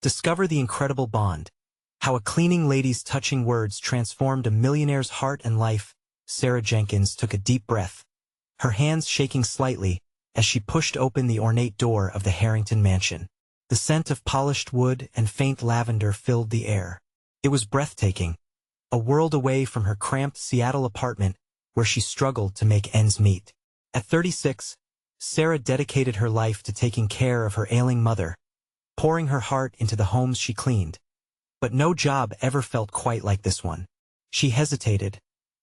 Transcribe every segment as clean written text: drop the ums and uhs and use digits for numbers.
Discover the incredible bond. How a cleaning lady's touching words transformed a millionaire's heart and life. Sarah Jenkins took a deep breath, her hands shaking slightly as she pushed open the ornate door of the Harrington mansion. The scent of polished wood and faint lavender filled the air. It was breathtaking, a world away from her cramped Seattle apartment where she struggled to make ends meet. At 36, Sarah dedicated her life to taking care of her ailing mother, pouring her heart into the homes she cleaned. But no job ever felt quite like this one. She hesitated,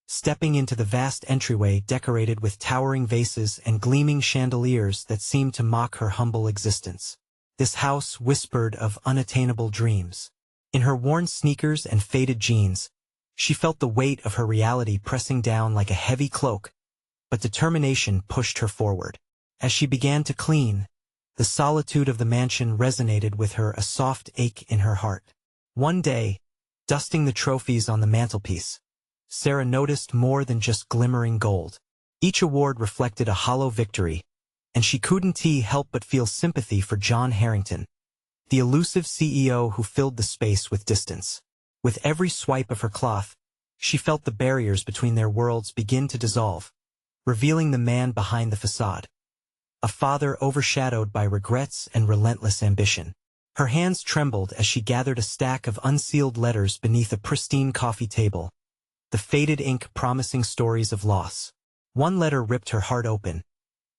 stepping into the vast entryway decorated with towering vases and gleaming chandeliers that seemed to mock her humble existence. This house whispered of unattainable dreams. In her worn sneakers and faded jeans, she felt the weight of her reality pressing down like a heavy cloak, but determination pushed her forward. As she began to clean, the solitude of the mansion resonated with her, a soft ache in her heart. One day, dusting the trophies on the mantelpiece, Sarah noticed more than just glimmering gold. Each award reflected a hollow victory, and she couldn't help but feel sympathy for John Harrington, the elusive CEO who filled the space with distance. With every swipe of her cloth, she felt the barriers between their worlds begin to dissolve, revealing the man behind the facade. A father overshadowed by regrets and relentless ambition. Her hands trembled as she gathered a stack of unsealed letters beneath a pristine coffee table, the faded ink promising stories of loss. One letter ripped her heart open.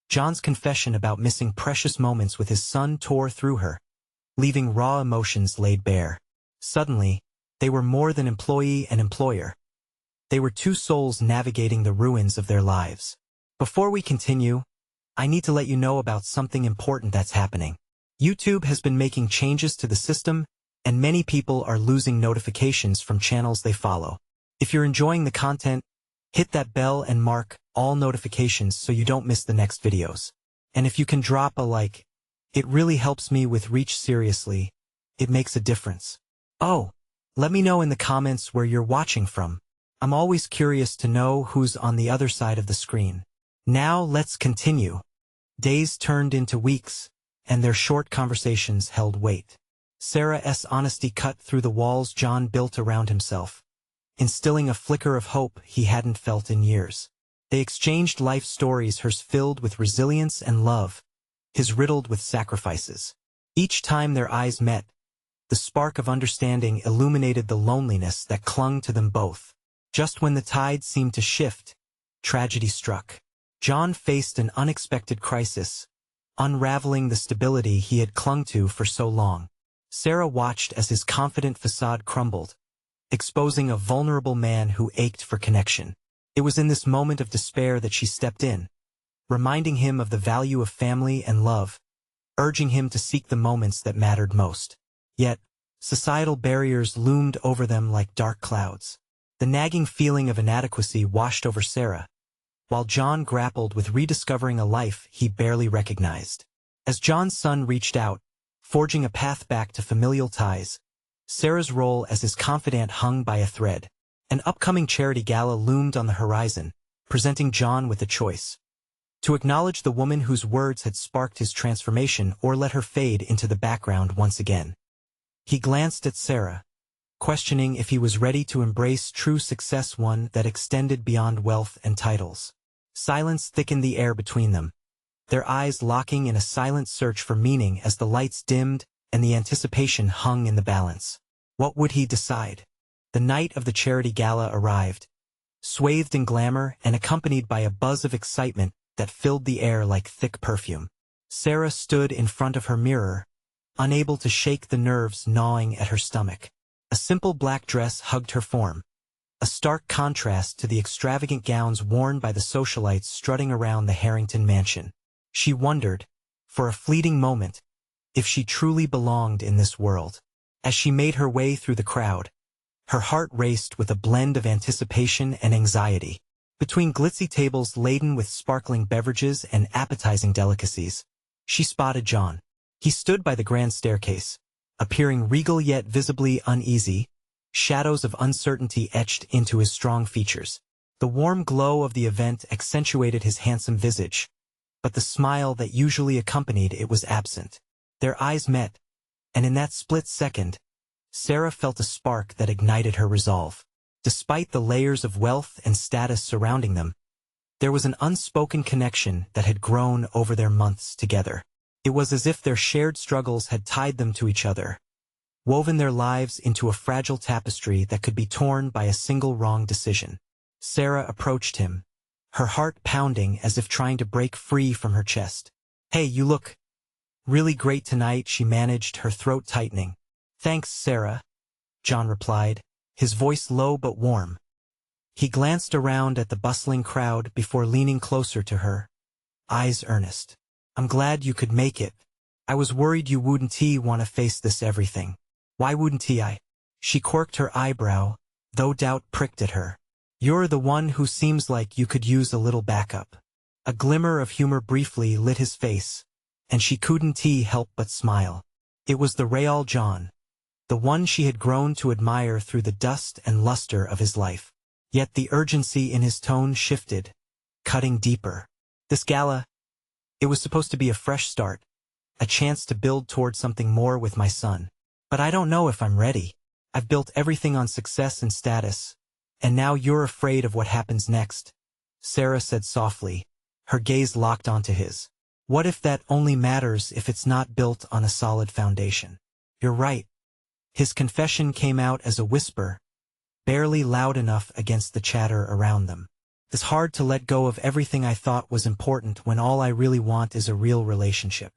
John's confession about missing precious moments with his son tore through her, leaving raw emotions laid bare. Suddenly, they were more than employee and employer. They were two souls navigating the ruins of their lives. Before we continue, I need to let you know about something important that's happening. YouTube has been making changes to the system, and many people are losing notifications from channels they follow. If you're enjoying the content, hit that bell and mark all notifications so you don't miss the next videos. And if you can drop a like, it really helps me with reach. Seriously, it makes a difference. Oh, let me know in the comments where you're watching from. I'm always curious to know who's on the other side of the screen. Now let's continue. Days turned into weeks, and their short conversations held weight. Sarah's honesty cut through the walls John built around himself, instilling a flicker of hope he hadn't felt in years. They exchanged life stories, hers filled with resilience and love, his riddled with sacrifices. Each time their eyes met, the spark of understanding illuminated the loneliness that clung to them both. Just when the tide seemed to shift, tragedy struck. John faced an unexpected crisis, unraveling the stability he had clung to for so long. Sarah watched as his confident facade crumbled, exposing a vulnerable man who ached for connection. It was in this moment of despair that she stepped in, reminding him of the value of family and love, urging him to seek the moments that mattered most. Yet, societal barriers loomed over them like dark clouds. The nagging feeling of inadequacy washed over Sarah, while John grappled with rediscovering a life he barely recognized. As John's son reached out, forging a path back to familial ties, Sarah's role as his confidant hung by a thread. An upcoming charity gala loomed on the horizon, presenting John with a choice: to acknowledge the woman whose words had sparked his transformation or let her fade into the background once again. He glanced at Sarah, questioning if he was ready to embrace true success, one that extended beyond wealth and titles. Silence thickened the air between them, their eyes locking in a silent search for meaning as the lights dimmed and the anticipation hung in the balance. What would he decide? The night of the charity gala arrived, swathed in glamour and accompanied by a buzz of excitement that filled the air like thick perfume. Sarah stood in front of her mirror, unable to shake the nerves gnawing at her stomach. A simple black dress hugged her form, a stark contrast to the extravagant gowns worn by the socialites strutting around the Harrington mansion. She wondered, for a fleeting moment, if she truly belonged in this world. As she made her way through the crowd, her heart raced with a blend of anticipation and anxiety. Between glitzy tables laden with sparkling beverages and appetizing delicacies, she spotted John. He stood by the grand staircase, appearing regal yet visibly uneasy, shadows of uncertainty etched into his strong features. The warm glow of the event accentuated his handsome visage, but the smile that usually accompanied it was absent. Their eyes met, And in that split second, Sarah felt a spark that ignited her resolve. Despite the layers of wealth and status surrounding them, there was an unspoken connection that had grown over their months together. It was as if their shared struggles had tied them to each other, woven their lives into a fragile tapestry that could be torn by a single wrong decision. Sarah approached him, her heart pounding as if trying to break free from her chest. "Hey, you look really great tonight," she managed, her throat tightening. "Thanks, Sarah," John replied, his voice low but warm. He glanced around at the bustling crowd before leaning closer to her, eyes earnest. "I'm glad you could make it. I was worried you wouldn't want to face this everything." "Why wouldn't I?" She quirked her eyebrow, though doubt pricked at her. "You're the one who seems like you could use a little backup." A glimmer of humor briefly lit his face, and she couldn't help but smile. It was the real John, the one she had grown to admire through the dust and luster of his life. Yet the urgency in his tone shifted, cutting deeper. "This gala, it was supposed to be a fresh start, a chance to build toward something more with my son. But I don't know if I'm ready. I've built everything on success and status, and now you're afraid of what happens next," Sarah said softly, her gaze locked onto his. "What if that only matters if it's not built on a solid foundation?" "You're right." His confession came out as a whisper, barely loud enough against the chatter around them. "It's hard to let go of everything I thought was important when all I really want is a real relationship."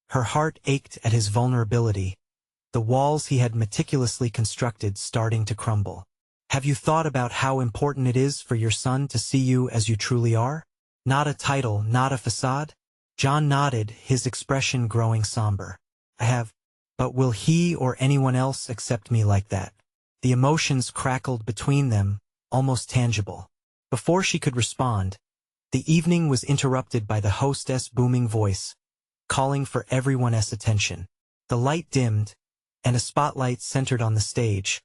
Her heart ached at his vulnerability, the walls he had meticulously constructed starting to crumble. "Have you thought about how important it is for your son to see you as you truly are? Not a title, not a facade?" John nodded, his expression growing somber. "I have. But will he or anyone else accept me like that?" The emotions crackled between them, almost tangible. Before she could respond, the evening was interrupted by the hostess' booming voice, calling for everyone's attention. The light dimmed, and a spotlight centered on the stage,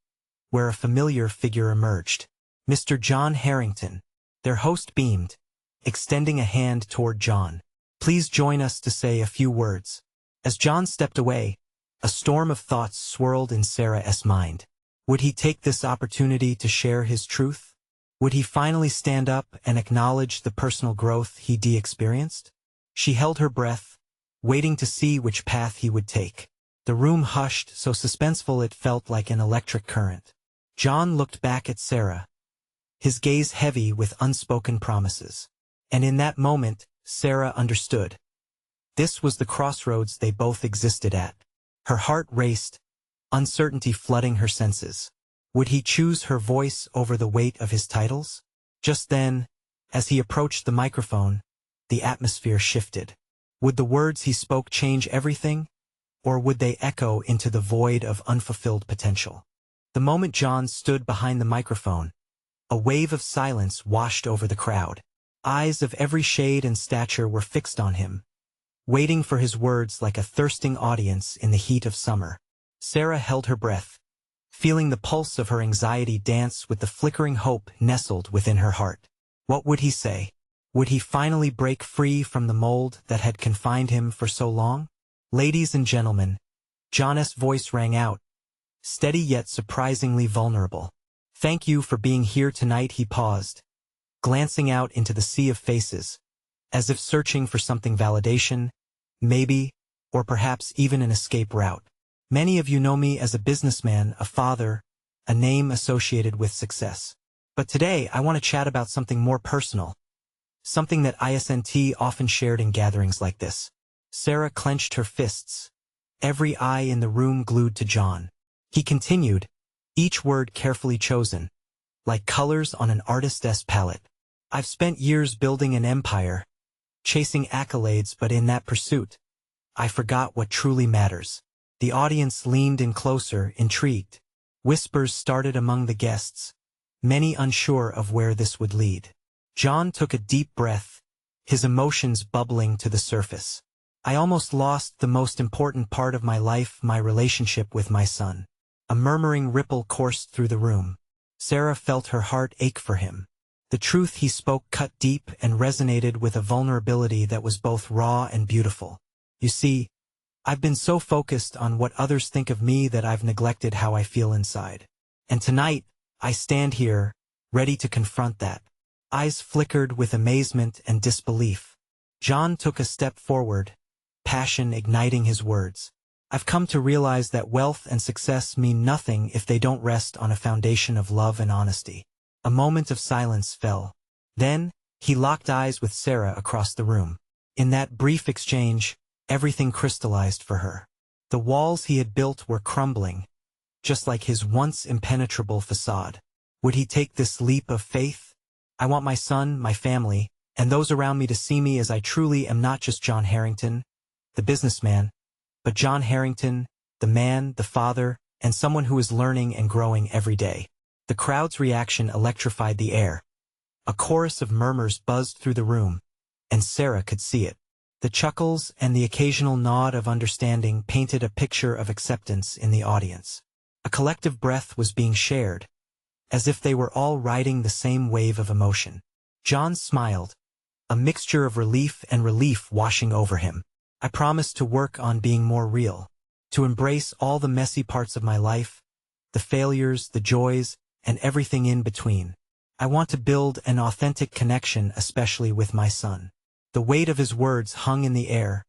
where a familiar figure emerged. Mr. John Harrington. Their host beamed, extending a hand toward John. "Please join us to say a few words." As John stepped away, a storm of thoughts swirled in Sarah's mind. Would he take this opportunity to share his truth? Would he finally stand up and acknowledge the personal growth he'd experienced? She held her breath, waiting to see which path he would take. The room hushed, so suspenseful it felt like an electric current. John looked back at Sarah, his gaze heavy with unspoken promises. And in that moment, Sarah understood. This was the crossroads they both existed at. Her heart raced, uncertainty flooding her senses. Would he choose her voice over the weight of his titles? Just then, as he approached the microphone, the atmosphere shifted. Would the words he spoke change everything, or would they echo into the void of unfulfilled potential? The moment John stood behind the microphone, a wave of silence washed over the crowd. Eyes of every shade and stature were fixed on him, waiting for his words like a thirsting audience in the heat of summer. Sarah held her breath, feeling the pulse of her anxiety dance with the flickering hope nestled within her heart. What would he say? Would he finally break free from the mold that had confined him for so long? "Ladies and gentlemen," John's voice rang out, steady yet surprisingly vulnerable. "Thank you for being here tonight." He paused, glancing out into the sea of faces, as if searching for something validation, maybe, or perhaps even an escape route. "Many of you know me as a businessman, a father, a name associated with success. But today I want to chat about something more personal, something that ISNT often shared in gatherings like this." Sarah clenched her fists, every eye in the room glued to John. He continued, each word carefully chosen, like colors on an artist's palette. "I've spent years building an empire, chasing accolades, but in that pursuit, I forgot what truly matters." The audience leaned in closer, intrigued. Whispers started among the guests, many unsure of where this would lead. John took a deep breath, his emotions bubbling to the surface. "I almost lost the most important part of my life, my relationship with my son." A murmuring ripple coursed through the room. Sarah felt her heart ache for him. The truth he spoke cut deep and resonated with a vulnerability that was both raw and beautiful. "You see, I've been so focused on what others think of me that I've neglected how I feel inside. And tonight, I stand here, ready to confront that." Eyes flickered with amazement and disbelief. John took a step forward, passion igniting his words. "I've come to realize that wealth and success mean nothing if they don't rest on a foundation of love and honesty." A moment of silence fell. Then, he locked eyes with Sarah across the room. In that brief exchange, everything crystallized for her. The walls he had built were crumbling, just like his once impenetrable facade. Would he take this leap of faith? "I want my son, my family, and those around me to see me as I truly am, not just John Harrington, the businessman, but John Harrington, the man, the father, and someone who is learning and growing every day." The crowd's reaction electrified the air. A chorus of murmurs buzzed through the room, and Sarah could see it. The chuckles and the occasional nod of understanding painted a picture of acceptance in the audience. A collective breath was being shared, as if they were all riding the same wave of emotion. John smiled, a mixture of relief and relief washing over him. "I promise to work on being more real, to embrace all the messy parts of my life, the failures, the joys, and everything in between. I want to build an authentic connection, especially with my son." The weight of his words hung in the air,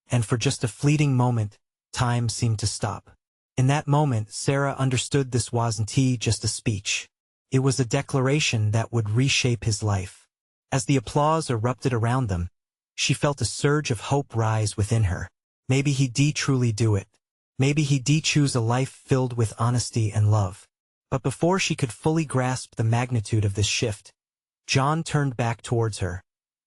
and for just a fleeting moment, time seemed to stop. In that moment, Sarah understood this wasn't just a speech. It was a declaration that would reshape his life. As the applause erupted around them, she felt a surge of hope rise within her. Maybe he'd truly do it. Maybe he'd choose a life filled with honesty and love. But before she could fully grasp the magnitude of this shift, John turned back towards her,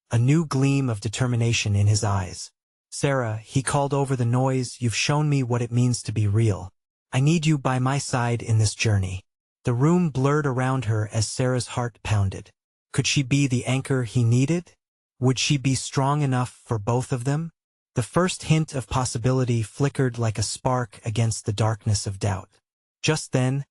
a new gleam of determination in his eyes. "Sarah," he called over the noise, "you've shown me what it means to be real. I need you by my side in this journey." The room blurred around her as Sarah's heart pounded. Could she be the anchor he needed? Would she be strong enough for both of them? The first hint of possibility flickered like a spark against the darkness of doubt. Just then,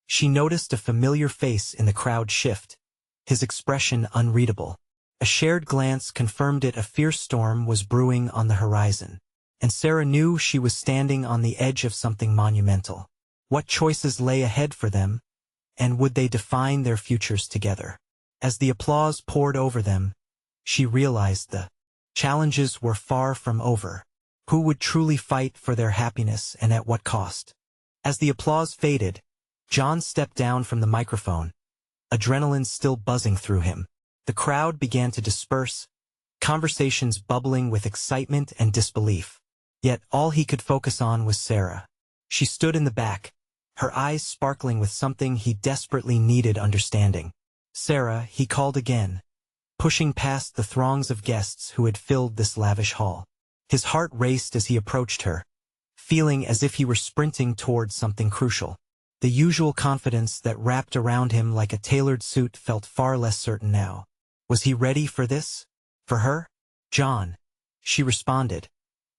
she noticed a familiar face in the crowd shift, his expression unreadable. A shared glance confirmed it. A fierce storm was brewing on the horizon, and Sarah knew she was standing on the edge of something monumental. What choices lay ahead for them, and would they define their futures together? As the applause poured over them, she realized the challenges were far from over. Who would truly fight for their happiness, and at what cost? As the applause faded, John stepped down from the microphone, adrenaline still buzzing through him. The crowd began to disperse, conversations bubbling with excitement and disbelief. Yet all he could focus on was Sarah. She stood in the back, her eyes sparkling with something he desperately needed understanding. "Sarah," he called again, pushing past the throngs of guests who had filled this lavish hall. His heart raced as he approached her, feeling as if he were sprinting towards something crucial. The usual confidence that wrapped around him like a tailored suit felt far less certain now. Was he ready for this? For her? "John," she responded,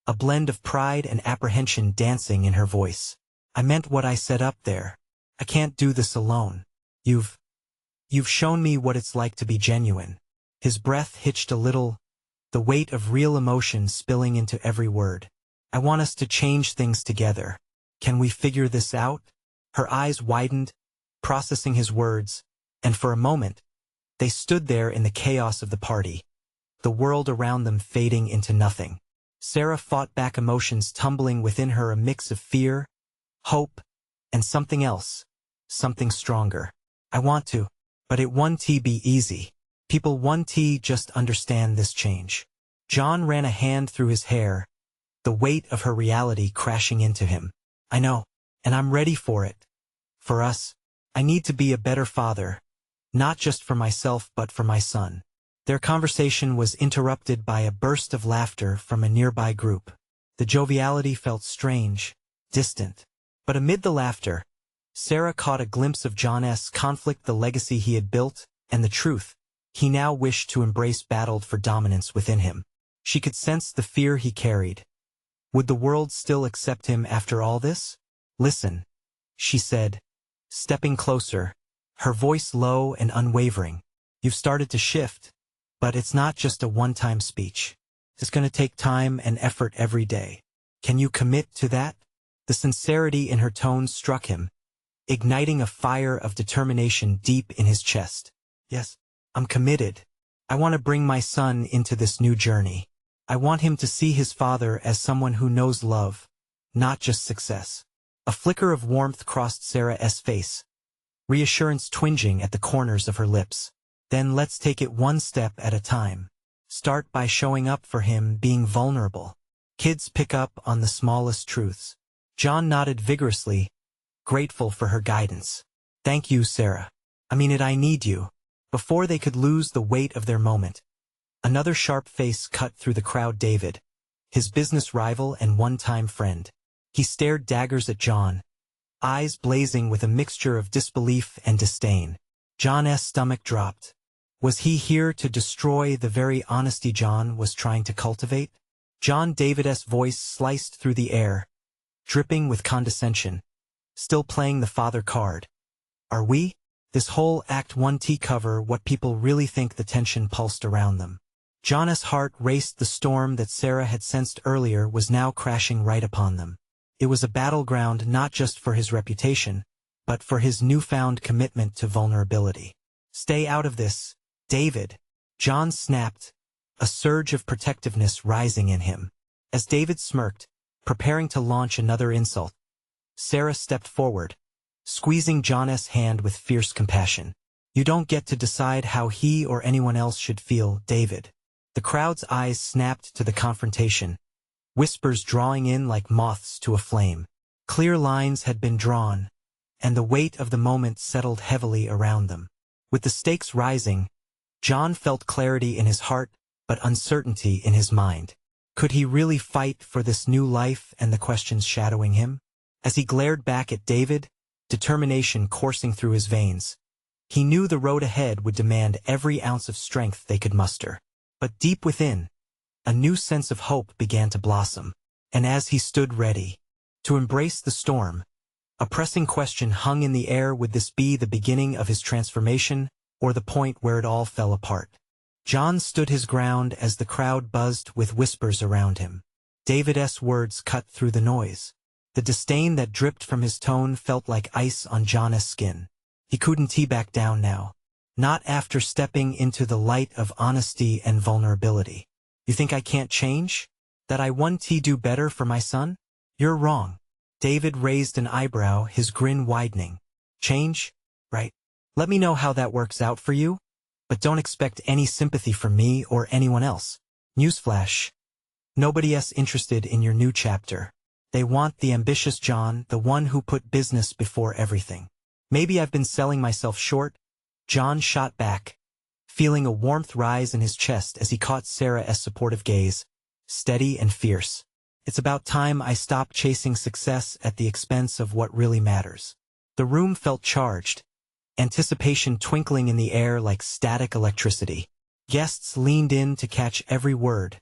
a blend of pride and apprehension dancing in her voice. "I meant what I said up there. I can't do this alone. You've shown me what it's like to be genuine." His breath hitched a little, the weight of real emotion spilling into every word. "I want us to change things together. Can we figure this out?" Her eyes widened, processing his words, and for a moment, they stood there in the chaos of the party, the world around them fading into nothing. Sarah fought back emotions tumbling within her, a mix of fear, hope, and something else, something stronger. "I want to, but it won't be easy. People won't just understand this change." John ran a hand through his hair, the weight of her reality crashing into him. "I know, and I'm ready for it. For us, I need to be a better father, not just for myself but for my son." Their conversation was interrupted by a burst of laughter from a nearby group. The joviality felt strange, distant. But amid the laughter, Sarah caught a glimpse of John's conflict, the legacy he had built, and the truth he now wished to embrace battled for dominance within him. She could sense the fear he carried. Would the world still accept him after all this? "Listen," she said, stepping closer, her voice low and unwavering. "You've started to shift, but it's not just a one-time speech. It's going to take time and effort every day. Can you commit to that? The sincerity in her tone struck him, igniting a fire of determination deep in his chest. Yes, I'm committed. I want to bring my son into this new journey. I want him to see his father as someone who knows love, not just success. A flicker of warmth crossed Sarah's face, reassurance twinging at the corners of her lips. Then let's take it one step at a time. Start by showing up for him, being vulnerable. Kids pick up on the smallest truths. John nodded vigorously, grateful for her guidance. Thank you, Sarah. I mean it, I need you. Before they could lose the weight of their moment, another sharp face cut through the crowd. David, his business rival and one-time friend. He stared daggers at John, eyes blazing with a mixture of disbelief and disdain. John's stomach dropped. Was he here to destroy the very honesty John was trying to cultivate? John David's voice sliced through the air, dripping with condescension, still playing the father card. Are we? This whole Act 1 cover what people really think? The tension pulsed around them. John's heart raced. The storm that Sarah had sensed earlier was now crashing right upon them. It was a battleground not just for his reputation, but for his newfound commitment to vulnerability. Stay out of this, David. John snapped, a surge of protectiveness rising in him. As David smirked, preparing to launch another insult, Sarah stepped forward, squeezing John's hand with fierce compassion. You don't get to decide how he or anyone else should feel, David. The crowd's eyes snapped to the confrontation, whispers drawing in like moths to a flame. Clear lines had been drawn, and the weight of the moment settled heavily around them. With the stakes rising, John felt clarity in his heart, but uncertainty in his mind. Could he really fight for this new life and the questions shadowing him? As he glared back at David, determination coursing through his veins, he knew the road ahead would demand every ounce of strength they could muster. But deep within, a new sense of hope began to blossom, and as he stood ready to embrace the storm, a pressing question hung in the air: would this be the beginning of his transformation, or the point where it all fell apart? John stood his ground as the crowd buzzed with whispers around him. David's words cut through the noise. The disdain that dripped from his tone felt like ice on John's skin. He couldn't back down now. Not after stepping into the light of honesty and vulnerability. You think I can't change? That I want to do better for my son? You're wrong. David raised an eyebrow, his grin widening. Change? Right. Let me know how that works out for you. But don't expect any sympathy from me or anyone else. Newsflash. Nobody's interested in your new chapter. They want the ambitious John, the one who put business before everything. Maybe I've been selling myself short. John shot back, feeling a warmth rise in his chest as he caught Sarah's supportive gaze, steady and fierce. It's about time I stopped chasing success at the expense of what really matters. The room felt charged, anticipation twinkling in the air like static electricity. Guests leaned in to catch every word,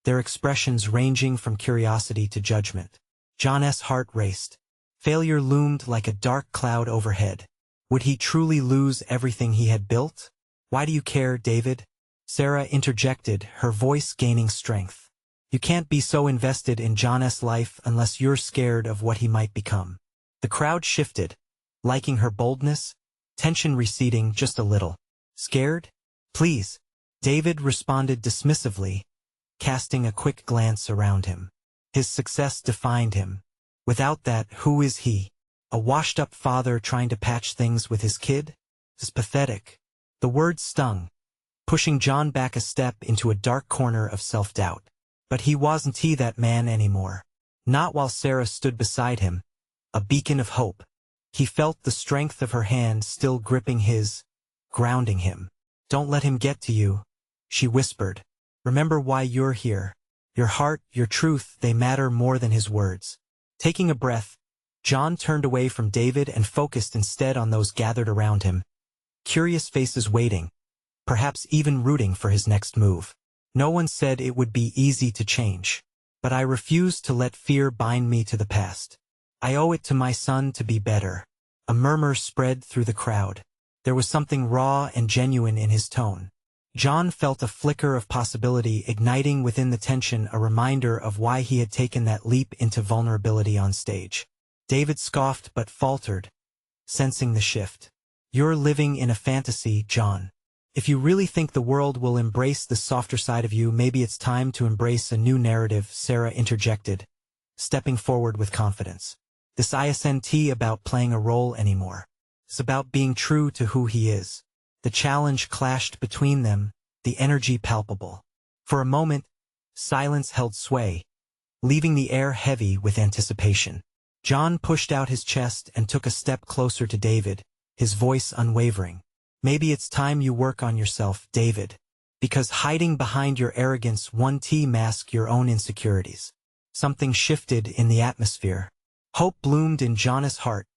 their expressions ranging from curiosity to judgment. John's heart raced. Failure loomed like a dark cloud overhead. Would he truly lose everything he had built? Why do you care, David? Sarah interjected, her voice gaining strength. You can't be so invested in John's life unless you're scared of what he might become. The crowd shifted, liking her boldness, tension receding just a little. Scared? Please. David responded dismissively, casting a quick glance around him. His success defined him. Without that, who is he? A washed-up father trying to patch things with his kid? It's pathetic. The words stung, pushing John back a step into a dark corner of self-doubt. But he wasn't that man anymore. Not while Sarah stood beside him, a beacon of hope. He felt the strength of her hand still gripping his, grounding him. Don't let him get to you, she whispered. Remember why you're here. Your heart, your truth, they matter more than his words. Taking a breath, John turned away from David and focused instead on those gathered around him. Curious faces waiting, perhaps even rooting for his next move. No one said it would be easy to change. But I refuse to let fear bind me to the past. I owe it to my son to be better. A murmur spread through the crowd. There was something raw and genuine in his tone. John felt a flicker of possibility igniting within the tension, a reminder of why he had taken that leap into vulnerability on stage. David scoffed but faltered, sensing the shift. "You're living in a fantasy, John. If you really think the world will embrace the softer side of you, maybe it's time to embrace a new narrative," Sarah interjected, stepping forward with confidence. "This isn't about playing a role anymore. It's about being true to who he is." The challenge clashed between them, the energy palpable. For a moment, silence held sway, leaving the air heavy with anticipation. John pushed out his chest and took a step closer to David, his voice unwavering. "Maybe it's time you work on yourself, David. Because hiding behind your arrogance won't mask your own insecurities." Something shifted in the atmosphere. Hope bloomed in John's heart,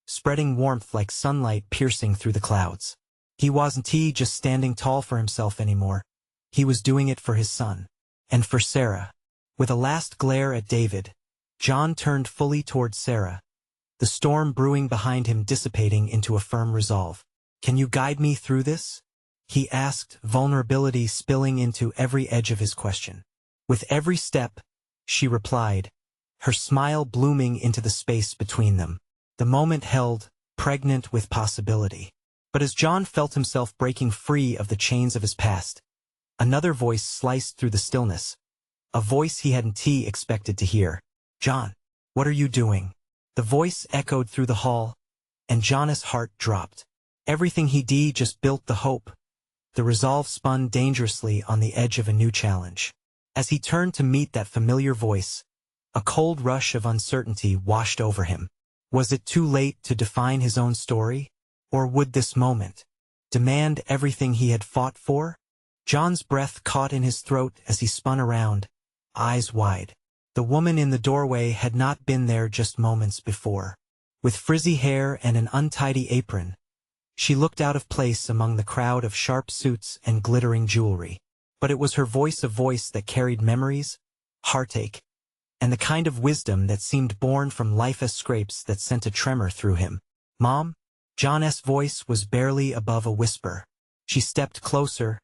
spreading warmth like sunlight piercing through the clouds. He wasn't just standing tall for himself anymore. He was doing it for his son. And for Sarah. With a last glare at David, John turned fully towards Sarah, the storm brewing behind him dissipating into a firm resolve. "Can you guide me through this?" he asked, vulnerability spilling into every edge of his question. "With every step," she replied, her smile blooming into the space between them. The moment held, pregnant with possibility. But as John felt himself breaking free of the chains of his past, another voice sliced through the stillness, a voice he hadn't expected to hear. "John, what are you doing?" The voice echoed through the hall, and John's heart dropped. Everything he just built the hope. The resolve spun dangerously on the edge of a new challenge. As he turned to meet that familiar voice, a cold rush of uncertainty washed over him. Was it too late to define his own story? Or would this moment demand everything he had fought for? John's breath caught in his throat as he spun around, eyes wide. The woman in the doorway had not been there just moments before. With frizzy hair and an untidy apron, she looked out of place among the crowd of sharp suits and glittering jewelry. But it was her voice, a voice that carried memories, heartache, and the kind of wisdom that seemed born from life's scrapes that sent a tremor through him. "Mom?" John's voice was barely above a whisper. She stepped closer,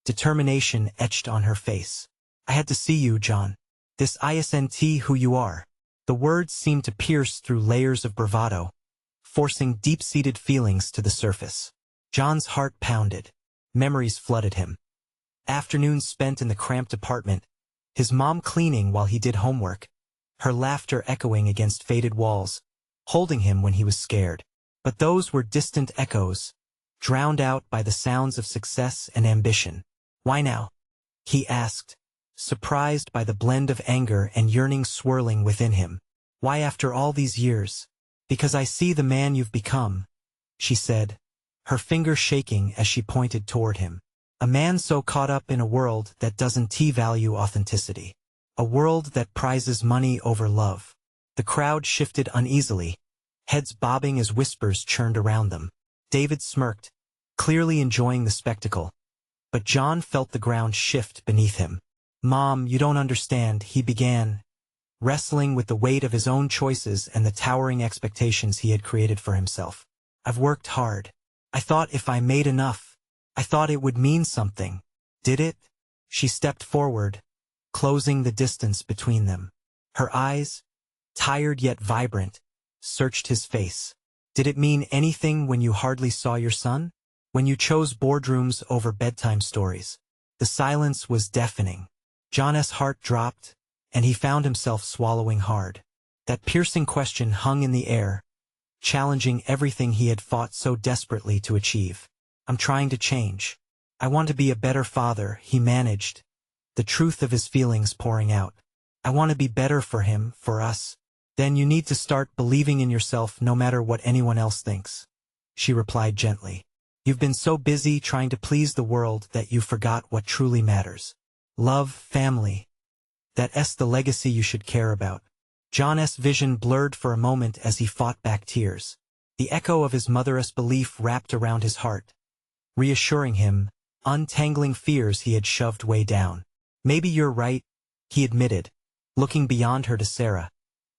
determination etched on her face. "I had to see you, John. This isn't who you are." The words seemed to pierce through layers of bravado, forcing deep-seated feelings to the surface. John's heart pounded. Memories flooded him. Afternoons spent in the cramped apartment, his mom cleaning while he did homework, her laughter echoing against faded walls, holding him when he was scared. But those were distant echoes, drowned out by the sounds of success and ambition. "Why now?" he asked, surprised by the blend of anger and yearning swirling within him. "Why after all these years?" "Because I see the man you've become," she said, her finger shaking as she pointed toward him. "A man so caught up in a world that doesn't value authenticity. A world that prizes money over love." The crowd shifted uneasily, heads bobbing as whispers churned around them. David smirked, clearly enjoying the spectacle. But John felt the ground shift beneath him. "Mom, you don't understand," he began, wrestling with the weight of his own choices and the towering expectations he had created for himself. "I've worked hard. I thought if I made enough, I thought it would mean something." "Did it?" She stepped forward, closing the distance between them. Her eyes, tired yet vibrant, searched his face. "Did it mean anything when you hardly saw your son? When you chose boardrooms over bedtime stories?" The silence was deafening. John's heart dropped, and he found himself swallowing hard. That piercing question hung in the air, challenging everything he had fought so desperately to achieve. "I'm trying to change. I want to be a better father," he managed, the truth of his feelings pouring out. "I want to be better for him, for us." "Then you need to start believing in yourself no matter what anyone else thinks," she replied gently. "You've been so busy trying to please the world that you forgot what truly matters. Love, family. That's the legacy you should care about." John's vision blurred for a moment as he fought back tears. The echo of his mother's belief wrapped around his heart, reassuring him, untangling fears he had shoved way down. "Maybe you're right," he admitted, looking beyond her to Sarah,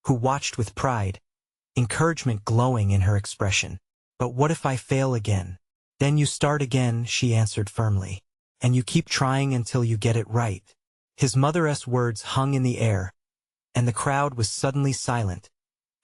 who watched with pride, encouragement glowing in her expression. "But what if I fail again?" "Then you start again," she answered firmly. and you keep trying until you get it right. His mother's words hung in the air, and the crowd was suddenly silent,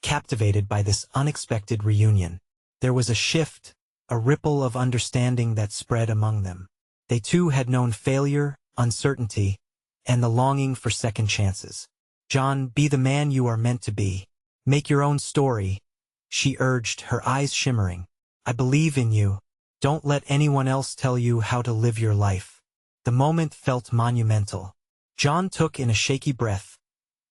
captivated by this unexpected reunion. There was a shift, a ripple of understanding that spread among them. They too had known failure, uncertainty, and the longing for second chances. "John, be the man you are meant to be. Make your own story," she urged, her eyes shimmering. "I believe in you. Don't let anyone else tell you how to live your life." The moment felt monumental. John took in a shaky breath,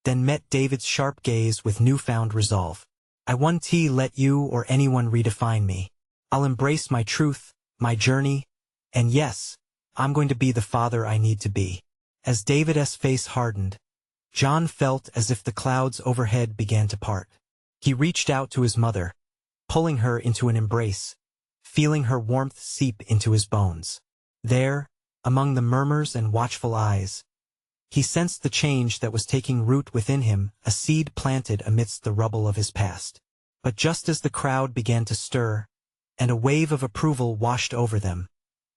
then met David's sharp gaze with newfound resolve. "I won't let you or anyone redefine me. I'll embrace my truth, my journey, and yes, I'm going to be the father I need to be." As David's face hardened, John felt as if the clouds overhead began to part. He reached out to his mother, pulling her into an embrace, feeling her warmth seep into his bones. There, among the murmurs and watchful eyes, he sensed the change that was taking root within him, a seed planted amidst the rubble of his past. But just as the crowd began to stir, and a wave of approval washed over them,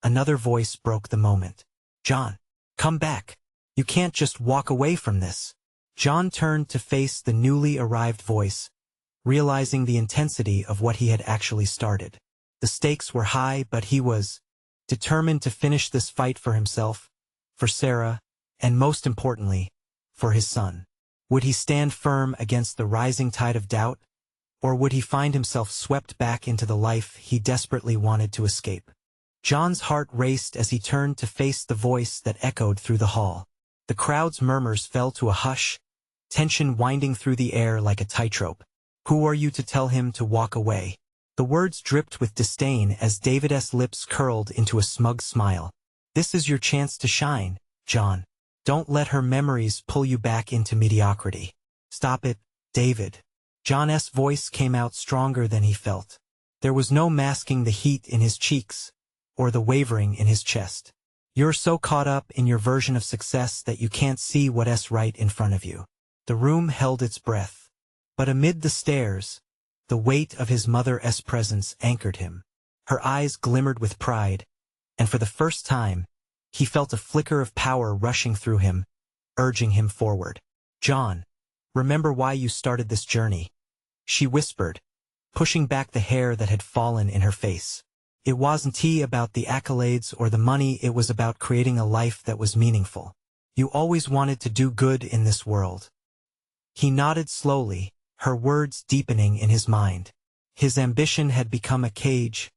another voice broke the moment. "John, come back. You can't just walk away from this." John turned to face the newly arrived voice, realizing the intensity of what he had actually started. The stakes were high, but he was determined to finish this fight for himself, for Sarah, and most importantly, for his son. Would he stand firm against the rising tide of doubt, or would he find himself swept back into the life he desperately wanted to escape? John's heart raced as he turned to face the voice that echoed through the hall. The crowd's murmurs fell to a hush, tension winding through the air like a tightrope. "Who are you to tell him to walk away?" The words dripped with disdain as David's lips curled into a smug smile. "This is your chance to shine, John. Don't let her memories pull you back into mediocrity." "Stop it, David." John's voice came out stronger than he felt. There was no masking the heat in his cheeks, or the wavering in his chest. "You're so caught up in your version of success that you can't see what's right in front of you." The room held its breath. But amid the stares, the weight of his mother's presence anchored him. Her eyes glimmered with pride, and for the first time, he felt a flicker of power rushing through him, urging him forward. "John, remember why you started this journey," she whispered, pushing back the hair that had fallen in her face. "It wasn't about the accolades or the money, it was about creating a life that was meaningful. You always wanted to do good in this world." He nodded slowly, her words deepening in his mind. His ambition had become a cage,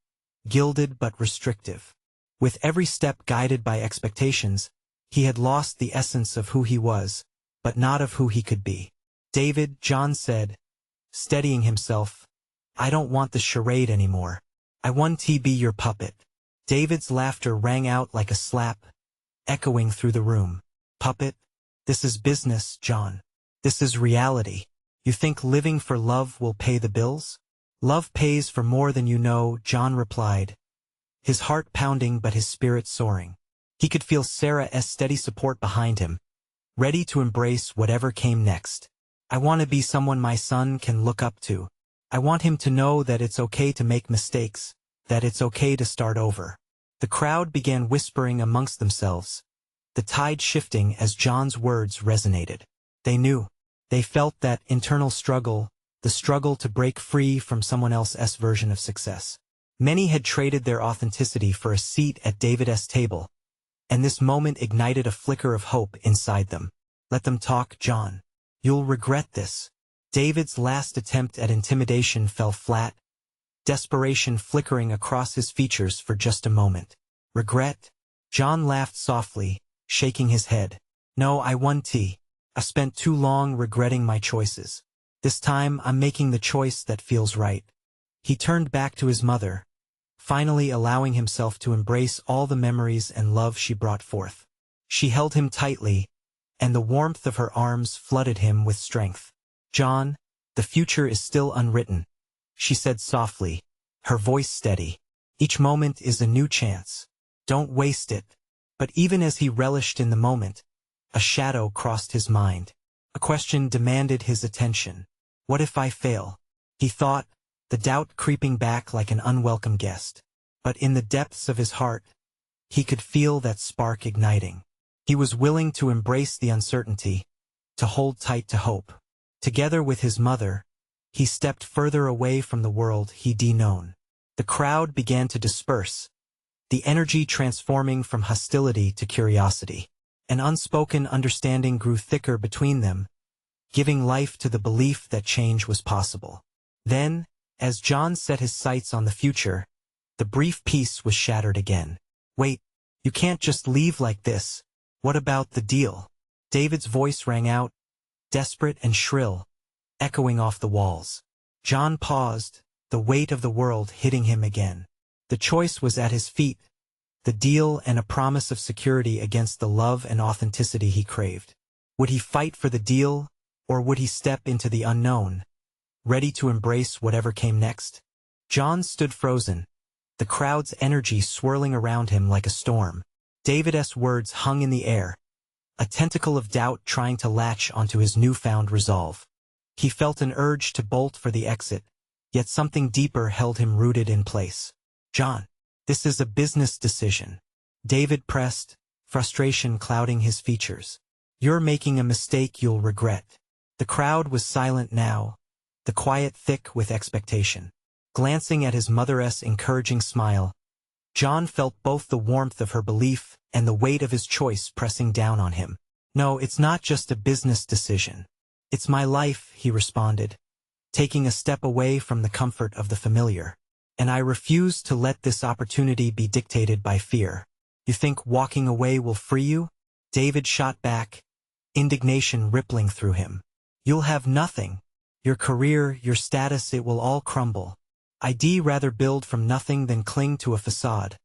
gilded but restrictive. With every step guided by expectations, he had lost the essence of who he was, but not of who he could be. "David," John said, steadying himself, "I don't want the charade anymore. I want to be your puppet." David's laughter rang out like a slap, echoing through the room. "Puppet? This is business, John. This is reality. You think living for love will pay the bills?" "Love pays for more than you know," John replied, his heart pounding but his spirit soaring. He could feel Sarah's steady support behind him, ready to embrace whatever came next. "I want to be someone my son can look up to. I want him to know that it's okay to make mistakes, that it's okay to start over." The crowd began whispering amongst themselves, the tide shifting as John's words resonated. They knew. They felt that internal struggle, the struggle to break free from someone else's version of success. Many had traded their authenticity for a seat at David's table, and this moment ignited a flicker of hope inside them. "Let them talk, John. You'll regret this." David's last attempt at intimidation fell flat, desperation flickering across his features for just a moment. "Regret?" John laughed softly, shaking his head. "No, I won't. I spent too long regretting my choices. This time I'm making the choice that feels right." He turned back to his mother, finally allowing himself to embrace all the memories and love she brought forth. She held him tightly, and the warmth of her arms flooded him with strength. "John, the future is still unwritten," she said softly, her voice steady. "Each moment is a new chance. Don't waste it." But even as he relished in the moment, a shadow crossed his mind. A question demanded his attention. "What if I fail?" he thought, the doubt creeping back like an unwelcome guest. But in the depths of his heart, He could feel that spark igniting. He was willing to embrace the uncertainty, to hold tight to hope. Together with his mother, he stepped further away from the world he'd known. The crowd began to disperse, the energy transforming from hostility to curiosity. An unspoken understanding grew thicker between them, giving life to the belief that change was possible. Then, as John set his sights on the future, the brief peace was shattered again. "Wait, you can't just leave like this. What about the deal?" David's voice rang out, desperate and shrill, echoing off the walls. John paused, the weight of the world hitting him again. The choice was at his feet, the deal and a promise of security against the love and authenticity he craved. Would he fight for the deal, or would he step into the unknown, ready to embrace whatever came next? John stood frozen, the crowd's energy swirling around him like a storm. David's words hung in the air, a tentacle of doubt trying to latch onto his newfound resolve. He felt an urge to bolt for the exit, yet something deeper held him rooted in place. "John, this is a business decision," David pressed, frustration clouding his features. "You're making a mistake you'll regret." The crowd was silent now, the quiet thick with expectation. Glancing at his mother's encouraging smile, John felt both the warmth of her belief and the weight of his choice pressing down on him. "No, it's not just a business decision. It's my life," he responded, taking a step away from the comfort of the familiar. "And I refuse to let this opportunity be dictated by fear." "You think walking away will free you?" David shot back, indignation rippling through him. "You'll have nothing. Your career, your status, it will all crumble. I'd rather build from nothing than cling to a facade,"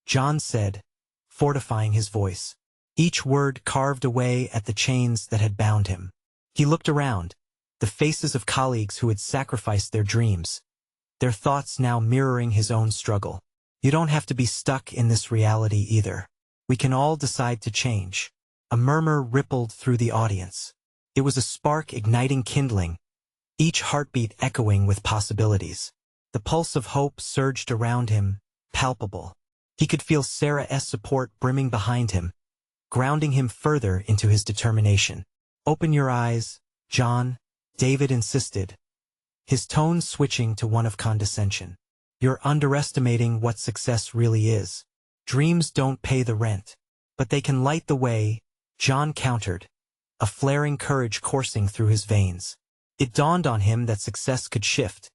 John said, fortifying his voice. Each word carved away at the chains that had bound him. He looked around, the faces of colleagues who had sacrificed their dreams, their thoughts now mirroring his own struggle. "You don't have to be stuck in this reality either. We can all decide to change." A murmur rippled through the audience. It was a spark igniting kindling, each heartbeat echoing with possibilities. The pulse of hope surged around him, palpable. He could feel Sarah's support brimming behind him, grounding him further into his determination. "Open your eyes, John," David insisted, his tone switching to one of condescension. "You're underestimating what success really is. Dreams don't pay the rent, but they can light the way," John countered, a flaring courage coursing through his veins. It dawned on him that success could shift.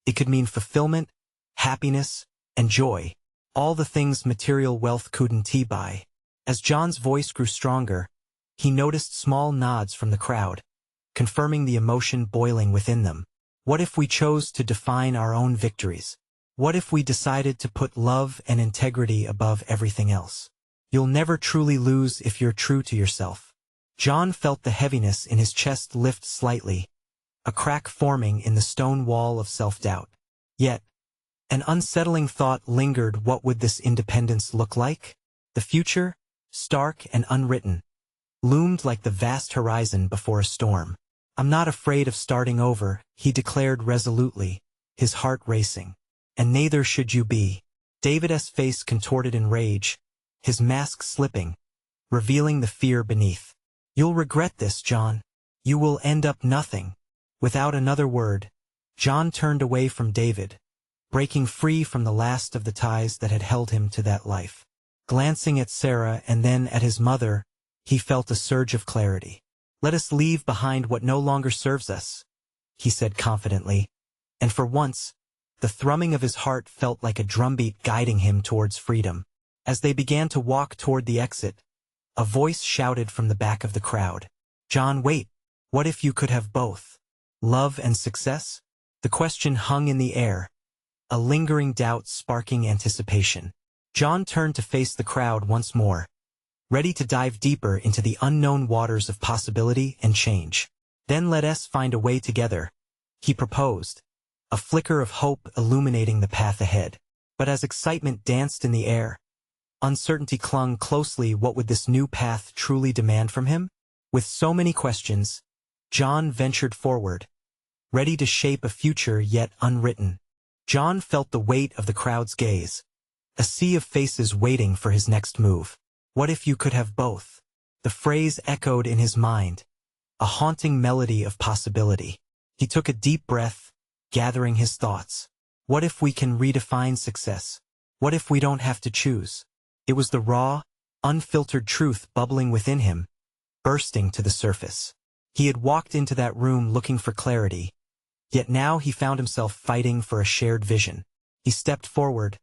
It could mean fulfillment, happiness, and joy, all the things material wealth couldn't buy. As John's voice grew stronger, he noticed small nods from the crowd, confirming the emotion boiling within them. What if we chose to define our own victories? What if we decided to put love and integrity above everything else? You'll never truly lose if you're true to yourself. John felt the heaviness in his chest lift slightly, a crack forming in the stone wall of self-doubt. Yet, an unsettling thought lingered. What would this independence look like? The future, stark and unwritten, loomed like the vast horizon before a storm. "I'm not afraid of starting over," he declared resolutely, his heart racing. "And neither should you be." David's face contorted in rage, his mask slipping, revealing the fear beneath. "You'll regret this, John. You will end up nothing." Without another word, John turned away from David, breaking free from the last of the ties that had held him to that life. Glancing at Sarah and then at his mother, he felt a surge of clarity. "Let us leave behind what no longer serves us," he said confidently, and for once, the thrumming of his heart felt like a drumbeat guiding him towards freedom. As they began to walk toward the exit, a voice shouted from the back of the crowd. "John, wait. What if you could have both? Love and success?" The question hung in the air, a lingering doubt sparking anticipation. John turned to face the crowd once more, ready to dive deeper into the unknown waters of possibility and change. "Then let us find a way together," he proposed, a flicker of hope illuminating the path ahead. But as excitement danced in the air, uncertainty clung closely. What would this new path truly demand from him? With so many questions, John ventured forward, ready to shape a future yet unwritten. John felt the weight of the crowd's gaze, a sea of faces waiting for his next move. What if you could have both? The phrase echoed in his mind, a haunting melody of possibility. He took a deep breath, gathering his thoughts. What if we can redefine success? What if we don't have to choose? It was the raw, unfiltered truth bubbling within him, bursting to the surface. He had walked into that room looking for clarity, yet now he found himself fighting for a shared vision. He stepped forward,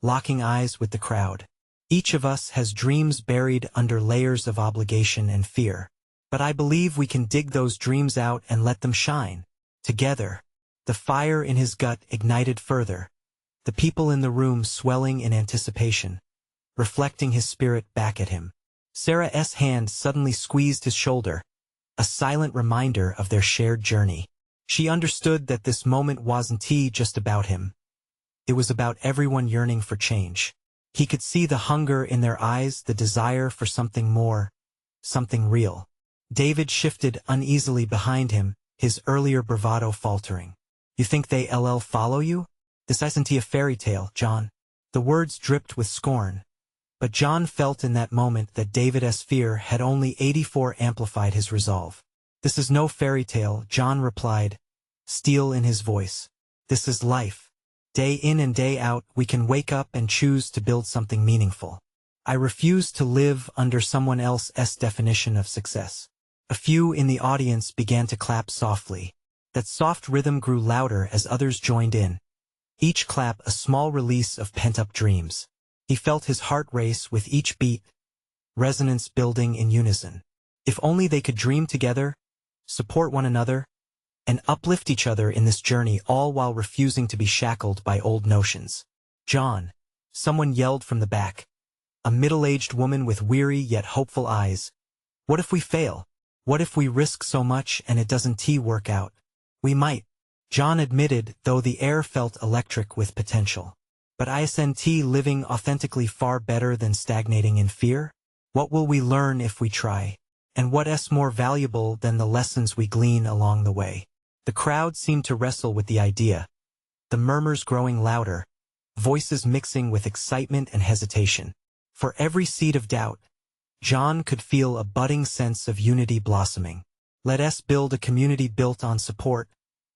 locking eyes with the crowd. Each of us has dreams buried under layers of obligation and fear. But I believe we can dig those dreams out and let them shine. Together, the fire in his gut ignited further, the people in the room swelling in anticipation, reflecting his spirit back at him. Sarah's hand suddenly squeezed his shoulder, a silent reminder of their shared journey. She understood that this moment wasn't just about him. It was about everyone yearning for change. He could see the hunger in their eyes, the desire for something more, something real. David shifted uneasily behind him, his earlier bravado faltering. You think they'll follow you? This isn't a fairy tale, John. The words dripped with scorn. But John felt in that moment that David's fear had only 84 amplified his resolve. This is no fairy tale, John replied, steel in his voice. This is life. Day in and day out, we can wake up and choose to build something meaningful. I refuse to live under someone else's definition of success. A few in the audience began to clap softly. That soft rhythm grew louder as others joined in. Each clap a small release of pent-up dreams. He felt his heart race with each beat, resonance building in unison. If only they could dream together, support one another, and uplift each other in this journey, all while refusing to be shackled by old notions. John, someone yelled from the back. A middle-aged woman with weary yet hopeful eyes. What if we fail? What if we risk so much and it doesn't work out? We might, John admitted, though the air felt electric with potential. But isn't living authentically far better than stagnating in fear? What will we learn if we try? And what's more valuable than the lessons we glean along the way? The crowd seemed to wrestle with the idea, the murmurs growing louder, voices mixing with excitement and hesitation. For every seed of doubt, John could feel a budding sense of unity blossoming. Let us build a community built on support,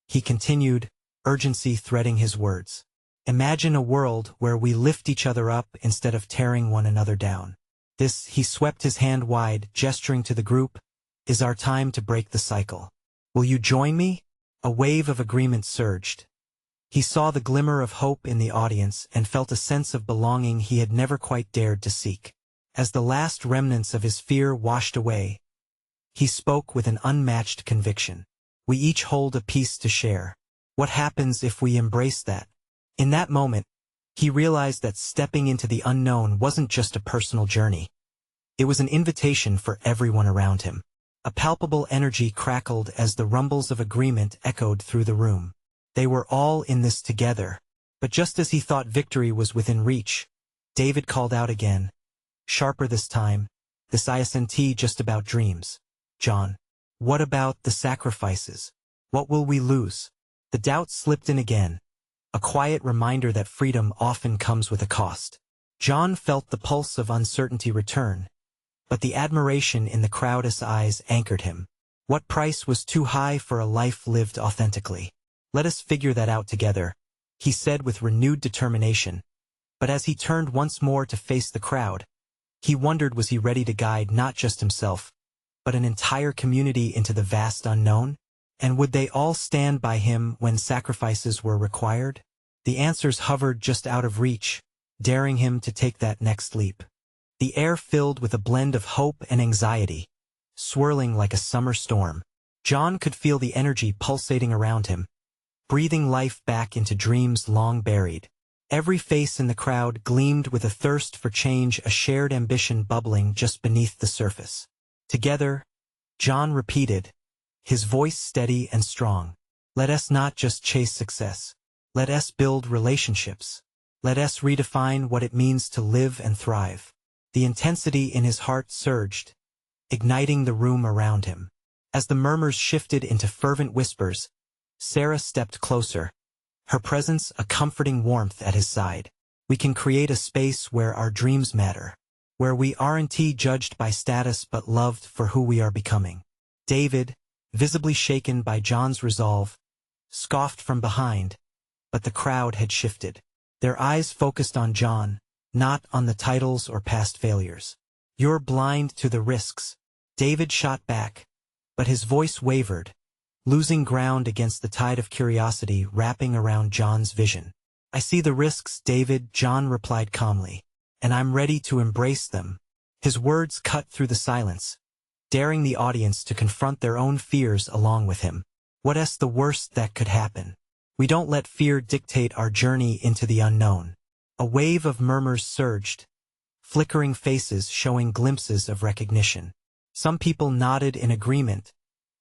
he continued, urgency threading his words. Imagine a world where we lift each other up instead of tearing one another down. This, he swept his hand wide, gesturing to the group, is our time to break the cycle. Will you join me? A wave of agreement surged. He saw the glimmer of hope in the audience and felt a sense of belonging he had never quite dared to seek. As the last remnants of his fear washed away, he spoke with an unmatched conviction. We each hold a piece to share. What happens if we embrace that? In that moment, he realized that stepping into the unknown wasn't just a personal journey. It was an invitation for everyone around him. A palpable energy crackled as the rumbles of agreement echoed through the room. They were all in this together. But just as he thought victory was within reach, David called out again, sharper this time, this isn't just about dreams. John, what about the sacrifices? What will we lose? The doubt slipped in again, a quiet reminder that freedom often comes with a cost. John felt the pulse of uncertainty return, but the admiration in the crowd's eyes anchored him. What price was too high for a life lived authentically? Let us figure that out together, he said with renewed determination. But as he turned once more to face the crowd, he wondered, was he ready to guide not just himself, but an entire community into the vast unknown? And would they all stand by him when sacrifices were required? The answers hovered just out of reach, daring him to take that next leap. The air filled with a blend of hope and anxiety, swirling like a summer storm. John could feel the energy pulsating around him, breathing life back into dreams long buried. Every face in the crowd gleamed with a thirst for change, a shared ambition bubbling just beneath the surface. Together, John repeated, his voice steady and strong, let us not just chase success. Let us build relationships. Let us redefine what it means to live and thrive. The intensity in his heart surged, igniting the room around him. As the murmurs shifted into fervent whispers, Sarah stepped closer, her presence a comforting warmth at his side. We can create a space where our dreams matter, where we aren't judged by status but loved for who we are becoming. David, visibly shaken by John's resolve, scoffed from behind, but the crowd had shifted. Their eyes focused on John, not on the titles or past failures. "You're blind to the risks," David shot back, but his voice wavered, losing ground against the tide of curiosity wrapping around John's vision. "I see the risks, David," John replied calmly, "and I'm ready to embrace them." His words cut through the silence, daring the audience to confront their own fears along with him. What's the worst that could happen? We don't let fear dictate our journey into the unknown. A wave of murmurs surged, flickering faces showing glimpses of recognition. Some people nodded in agreement,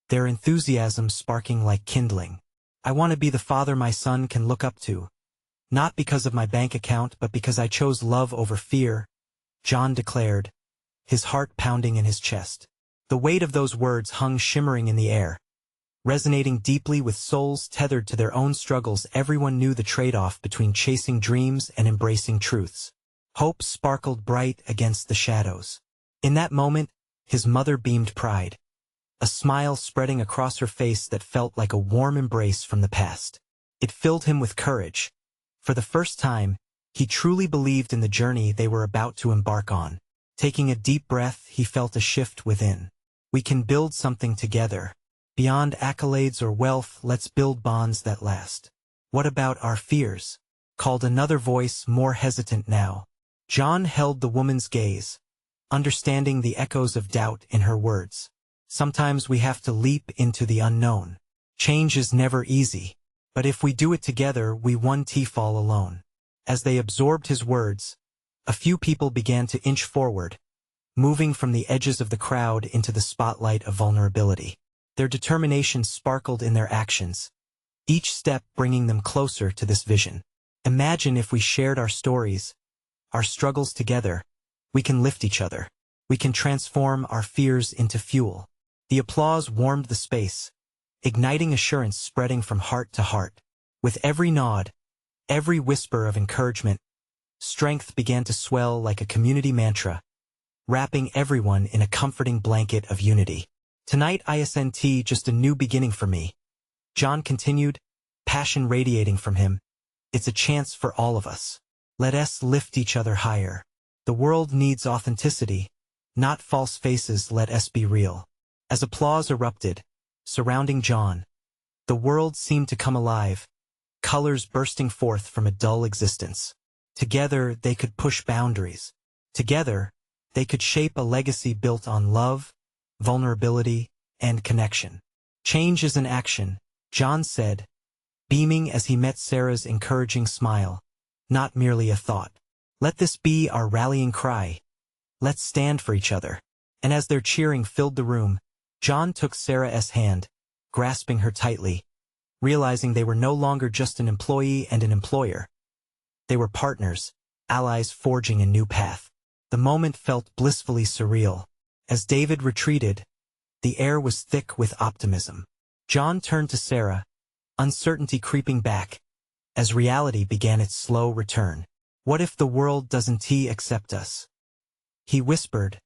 their enthusiasm sparking like kindling. "I want to be the father my son can look up to. Not because of my bank account, but because I chose love over fear," John declared, his heart pounding in his chest. The weight of those words hung shimmering in the air, resonating deeply with souls tethered to their own struggles. Everyone knew the trade-off between chasing dreams and embracing truths. Hope sparkled bright against the shadows. In that moment, his mother beamed pride, a smile spreading across her face that felt like a warm embrace from the past. It filled him with courage. For the first time, he truly believed in the journey they were about to embark on. Taking a deep breath, he felt a shift within. "We can build something together. Beyond accolades or wealth, let's build bonds that last." "What about our fears?" called another voice, more hesitant now. John held the woman's gaze, understanding the echoes of doubt in her words. "Sometimes we have to leap into the unknown. Change is never easy, but if we do it together, we won't fall alone." As they absorbed his words, a few people began to inch forward, moving from the edges of the crowd into the spotlight of vulnerability. Their determination sparkled in their actions, each step bringing them closer to this vision. "Imagine if we shared our stories, our struggles together. We can lift each other. We can transform our fears into fuel." The applause warmed the space, igniting assurance spreading from heart to heart. With every nod, every whisper of encouragement, strength began to swell like a community mantra, wrapping everyone in a comforting blanket of unity. "Tonight isn't just a new beginning for me," John continued, passion radiating from him. "It's a chance for all of us. Let us lift each other higher. The world needs authenticity, not false faces. Let us be real." As applause erupted, surrounding John, the world seemed to come alive, colors bursting forth from a dull existence. Together they could push boundaries. Together they could shape a legacy built on love, vulnerability, and connection. "Change is an action," John said, beaming as he met Sarah's encouraging smile, "not merely a thought. Let this be our rallying cry. Let's stand for each other." And as their cheering filled the room, John took Sarah's hand, grasping her tightly, realizing they were no longer just an employee and an employer. They were partners, allies forging a new path. The moment felt blissfully surreal. As David retreated, the air was thick with optimism. John turned to Sarah, uncertainty creeping back, as reality began its slow return. "What if the world doesn't accept us?" he whispered,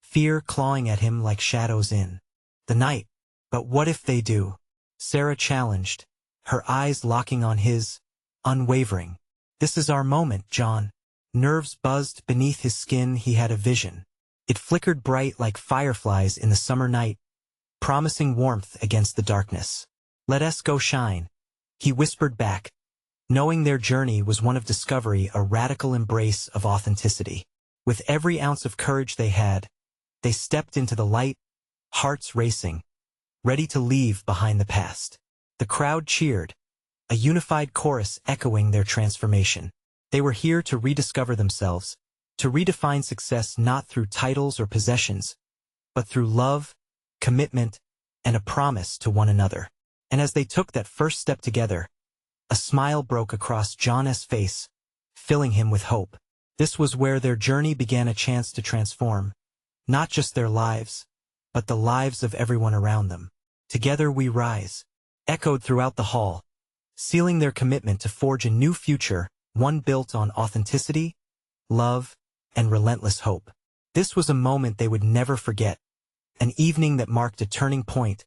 fear clawing at him like shadows in the night. "But what if they do?" Sarah challenged, her eyes locking on his, unwavering. "This is our moment, John." Nerves buzzed beneath his skin. He had a vision. It flickered bright like fireflies in the summer night, promising warmth against the darkness. "Let us go shine," he whispered back, knowing their journey was one of discovery, a radical embrace of authenticity. With every ounce of courage they had, they stepped into the light, hearts racing, ready to leave behind the past. The crowd cheered, a unified chorus echoing their transformation. They were here to rediscover themselves, to redefine success not through titles or possessions, but through love, commitment, and a promise to one another. And as they took that first step together, a smile broke across John's face, filling him with hope. This was where their journey began, a chance to transform, not just their lives, but the lives of everyone around them. "Together we rise," echoed throughout the hall, sealing their commitment to forge a new future one built on authenticity, love, and relentless hope. This was a moment they would never forget, an evening that marked a turning point,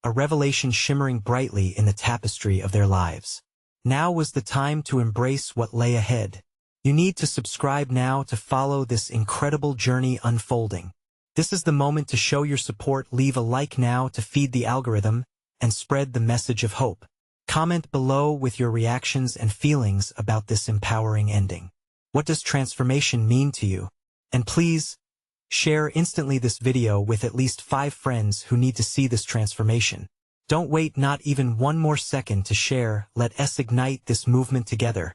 a revelation shimmering brightly in the tapestry of their lives. Now was the time to embrace what lay ahead. You need to subscribe now to follow this incredible journey unfolding. This is the moment to show your support. Leave a like now to feed the algorithm and spread the message of hope. Comment below with your reactions and feelings about this empowering ending. What does transformation mean to you? And please, share instantly this video with at least 5 friends who need to see this transformation. Don't wait not even one more second to share. Let us ignite this movement together.